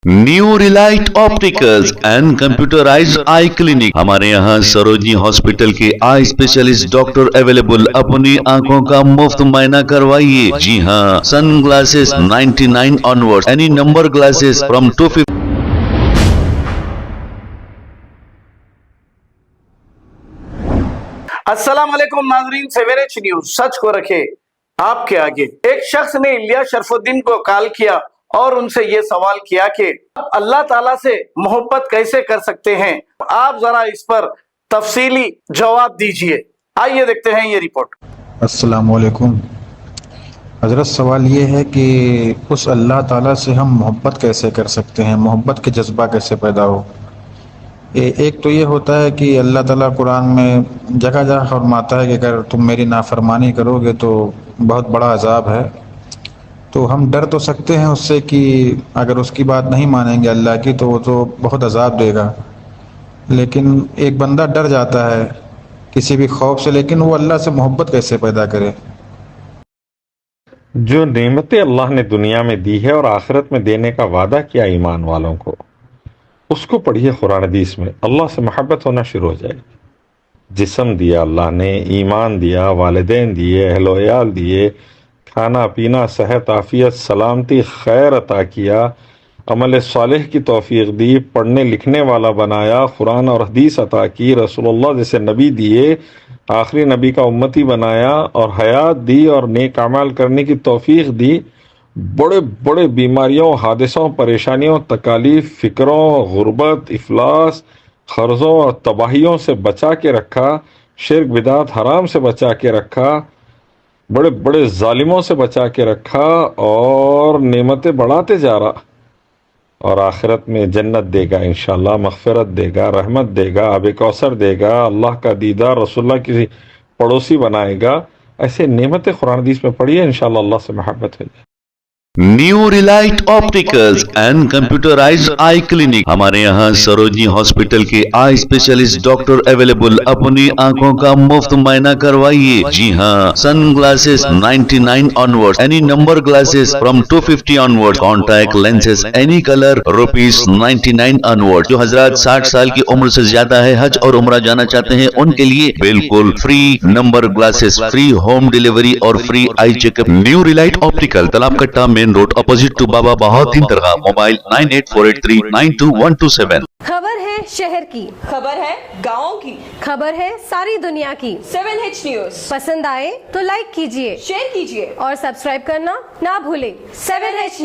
New Relight opticals and computerised I clinic. हमारे यहाँ Sarojini hospital के आई स्पेशलिस्ट डॉक्टर अवेलेबल। अपनी आंखों का मुफ्त मुआयना करवाइए। जी हाँ, sunglasses 99 onward, any number glasses from 250। अस्सलाम वालेकुम नाजरीन, 7H न्यूज सच को रखे आपके आगे। एक शख्स ने इलिया शरफुद्दीन को कॉल किया और उनसे ये सवाल किया कि अल्लाह ताला से मोहब्बत कैसे कर सकते हैं। आप जरा इस पर तफसीली जवाब दीजिए। आइए देखते हैं ये रिपोर्ट। अस्सलाम वालेकुम हज़रत, सवाल ये है कि उस अल्लाह ताला से हम मोहब्बत कैसे कर सकते हैं, मोहब्बत के जज्बा कैसे पैदा हो। एक तो ये होता है कि अल्लाह ताला कुरान में जगह जगह फरमाता है कि अगर तुम मेरी नाफरमानी करोगे तो बहुत बड़ा अजाब है। तो हम डर तो सकते हैं उससे कि अगर उसकी बात नहीं मानेंगे अल्लाह की तो वो तो बहुत अजाब देगा, लेकिन एक बंदा डर जाता है किसी भी खौफ से, लेकिन वो अल्लाह से मोहब्बत कैसे पैदा करे। जो नेमतें अल्लाह ने दुनिया में दी है और आखिरत में देने का वादा किया ईमान वालों को, उसको पढ़िए कुरान हदीस में। अल्लाह से मोहब्बत होना शुरू हो जाएगी। जिस्म दिया अल्लाह ने, ईमान दिया, वालिदैन दिए, अहलो याल दिए, खाना पीना, सेहत आफियत सलामती खैर अता किया, अमल सालेह की तौफीक दी, पढ़ने लिखने वाला बनाया, कुरान और हदीस अता की, रसूलुल्लाह जैसे नबी दिए, आखिरी नबी का उम्मती बनाया और हयात दी और नेक अमाल करने की तौफीक दी। बड़े बड़े बीमारियों, हादिसों, परेशानियों, तकालीफ, फिक्रों, गुर्बत, इफलास, खर्जों और तबाहियों से बचा के रखा, शिर्क बिदात हराम से बचा के रखा, बड़े बड़े जालिमों से बचा के रखा और नेमतें बढ़ाते जा रहा। और आखिरत में जन्नत देगा, इंशाअल्लाह मग़फ़िरत देगा, रहमत देगा, आब कौसर देगा, अल्लाह का दीदार, रसूलुल्लाह की पड़ोसी बनाएगा। ऐसे नेमतें कुरान हदीस में पढ़िए, इंशाअल्लाह अल्लाह से मोहब्बत हो जाए। New Relight opticals and computerised I clinic. हमारे यहाँ सरोजनी हॉस्पिटल के आई स्पेशलिस्ट डॉक्टर अवेलेबल। अपनी आंखों का मुफ्त मुआयना करवाइए। जी हाँ, sunglasses 99 onward, any number glasses from 250 onward, contact lenses any colour ₹99 onward. जो हजरात 60 साल की उम्र से ज्यादा है, हज और उम्रा जाना चाहते हैं, उनके लिए बिल्कुल free number glasses, free home delivery और free eye checkup. New Relight optical, Talab Katta, main road, opposite to Baba Bahauddin दरगाह। मोबाइल 9848392127। खबर है शहर की, खबर है गाँव की, खबर है सारी दुनिया की। 7H न्यूज पसंद आए तो लाइक कीजिए, शेयर कीजिए और सब्सक्राइब करना ना भूलें। 7H news.